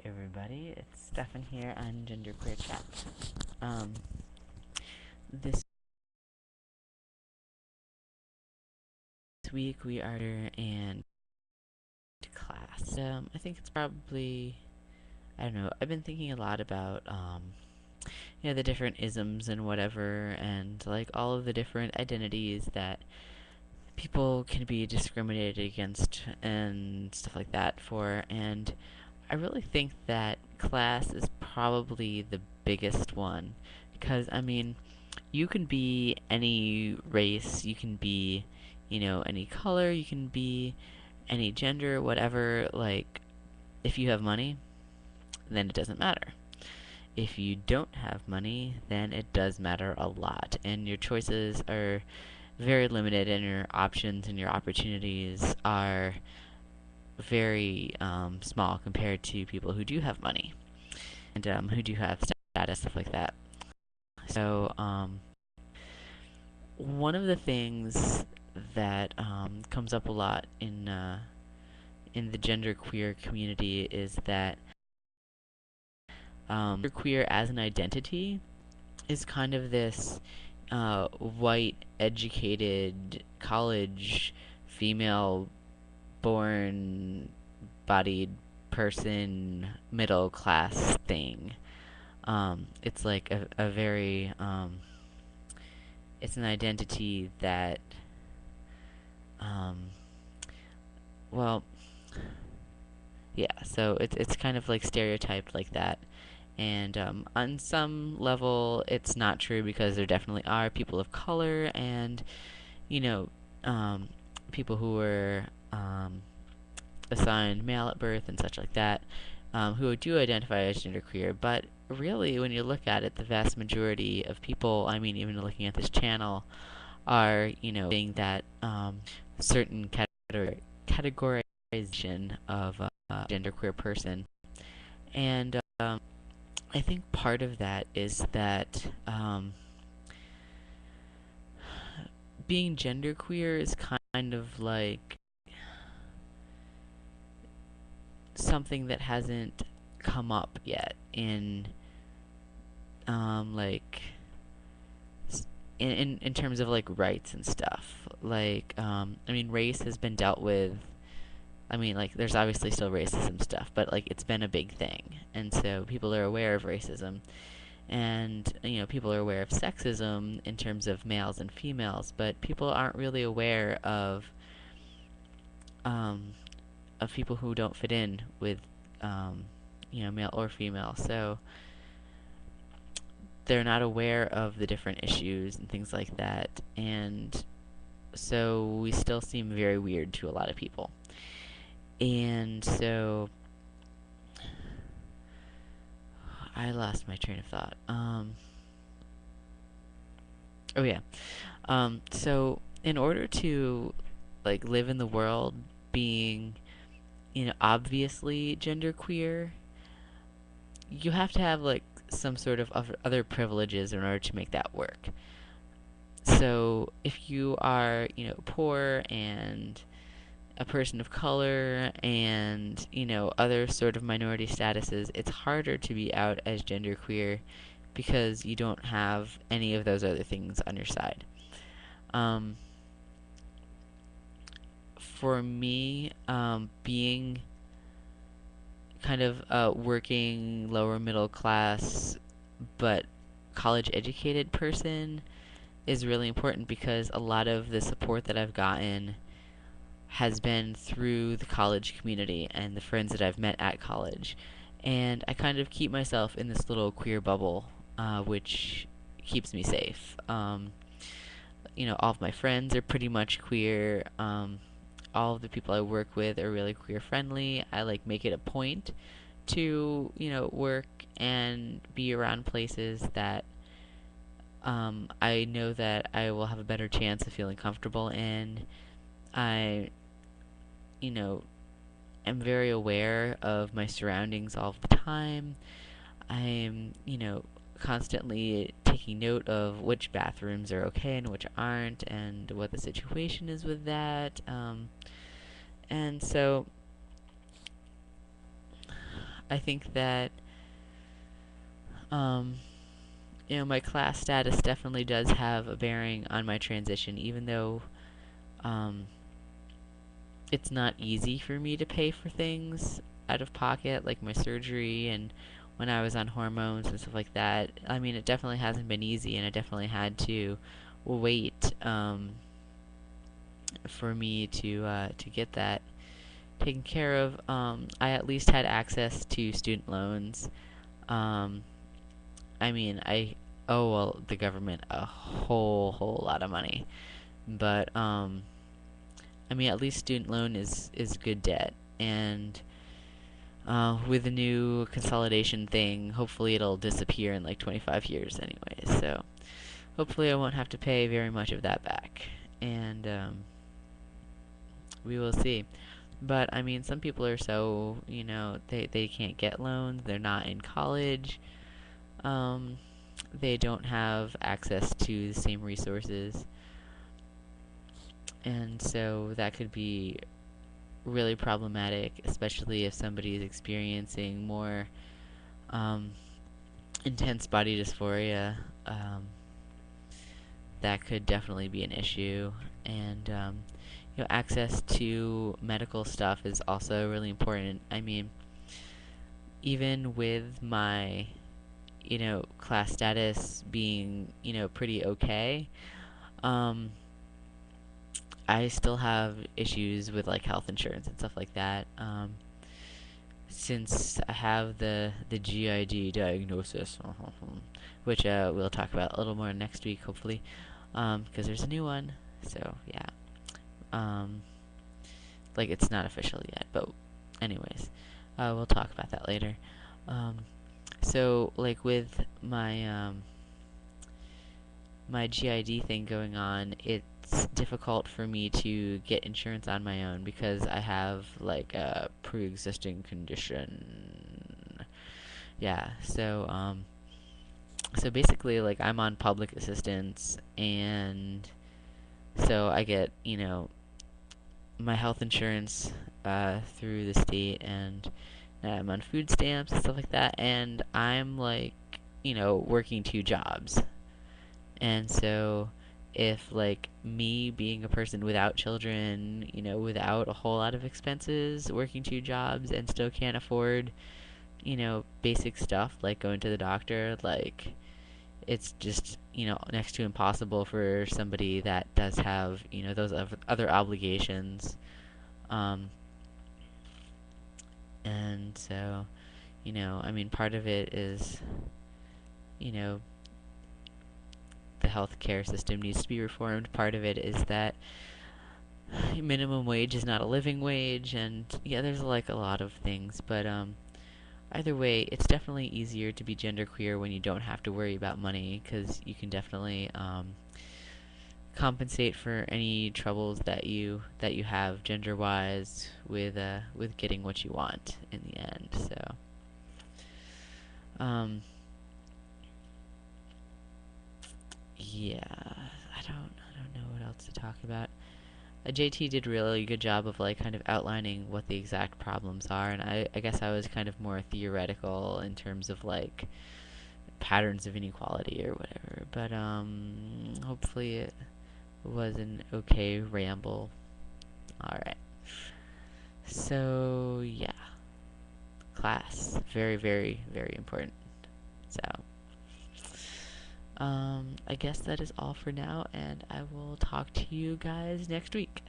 everybody, it's Stefan here on GenderqueerChat's. This week we are in class. I think it's probably, I don't know, I've been thinking a lot about, the different isms and whatever, and like all of the different identities that people can be discriminated against and stuff like that for, and I really think that class is probably the biggest one, because, I mean, you can be any race, you can be, any color, you can be any gender, whatever. Like, if you have money, then it doesn't matter. If you don't have money, then it does matter a lot, and your choices are very limited, and your options and your opportunities are very small compared to people who do have money and who do have status, stuff like that. So, one of the things that comes up a lot in the genderqueer community is that genderqueer as an identity is kind of this white, educated, college, female-born, bodied person, middle class thing. It's like a very it's an identity that well, yeah, so it's kind of like stereotyped like that. And on some level, it's not true, because there definitely are people of color and, you know, people who were assigned male at birth and such like that, who do identify as genderqueer. But really, when you look at it, the vast majority of people, I mean, even looking at this channel, are, saying that certain categorization of a genderqueer person. And I think part of that is that being genderqueer is kind of like something that hasn't come up yet in like in terms of like rights and stuff. Like I mean, race has been dealt with. I mean, like, there's obviously still racism stuff, but like it's been a big thing, and so people are aware of racism, and people are aware of sexism in terms of males and females, but people aren't really aware um, of people who don't fit in with male or female. So they're not aware of the different issues and things like that, and so we still seem very weird to a lot of people. And so I lost my train of thought. Oh yeah. So in order to like live in the world being, obviously genderqueer, you have to have like some sort of other privileges in order to make that work. So if you are, poor and a person of color and, other sort of minority statuses, it's harder to be out as genderqueer because you don't have any of those other things on your side. For me, being kind of a working lower middle class but college educated person is really important, because a lot of the support that I've gotten has been through the college community and the friends that I've met at college. And I kind of keep myself in this little queer bubble, which keeps me safe. All of my friends are pretty much queer. All of the people I work with are really queer friendly. I like make it a point to, work and be around places that I know that I will have a better chance of feeling comfortable in. I, am very aware of my surroundings all the time. I'm, constantly taking note of which bathrooms are okay and which aren't, and what the situation is with that. And so I think that, um, my class status definitely does have a bearing on my transition, even though, um, it's not easy for me to pay for things out of pocket, like my surgery and when I was on hormones and stuff like that. I mean, it definitely hasn't been easy, and I definitely had to wait, for me to get that taken care of. I at least had access to student loans. Um, I mean, I owe the government a whole lot of money, but I mean, at least student loan is good debt, and with the new consolidation thing, hopefully it'll disappear in like 25 years anyway. So hopefully I won't have to pay very much of that back, and we will see. But I mean, some people are so, they can't get loans. They're not in college. Um, they don't have access to the same resources, and so that could be really problematic, especially if somebody is experiencing more um, intense body dysphoria. Um, that could definitely be an issue, and access to medical stuff is also really important. I mean, even with my class status being pretty okay, um, I still have issues with like health insurance and stuff like that. Since I have the GID diagnosis, which we'll talk about a little more next week, hopefully, because there's a new one. So yeah, um, like it's not official yet, but anyways, we'll talk about that later. Um, so like with my GID thing going on, it's difficult for me to get insurance on my own because I have like a pre-existing condition. Yeah, so basically like I'm on public assistance, and so I get, my health insurance through the state, and I'm on food stamps and stuff like that, and I'm like, working two jobs. And so if like me being a person without children, without a whole lot of expenses, working two jobs and still can't afford, basic stuff like going to the doctor, like it's just, next to impossible for somebody that does have, those other obligations. Um, and so, I mean, part of it is, you know, the healthcare system needs to be reformed. Part of it is that minimum wage is not a living wage, and yeah, there's like a lot of things. But either way, it's definitely easier to be genderqueer when you don't have to worry about money, because you can definitely compensate for any troubles that you have gender wise with getting what you want in the end. So um, yeah, I don't know what else to talk about. JT did a really good job of like kind of outlining what the exact problems are, and I guess I was kind of more theoretical in terms of like patterns of inequality or whatever. But hopefully it was an okay ramble. All right. So yeah, class very very very important. So I guess that is all for now, and I will talk to you guys next week.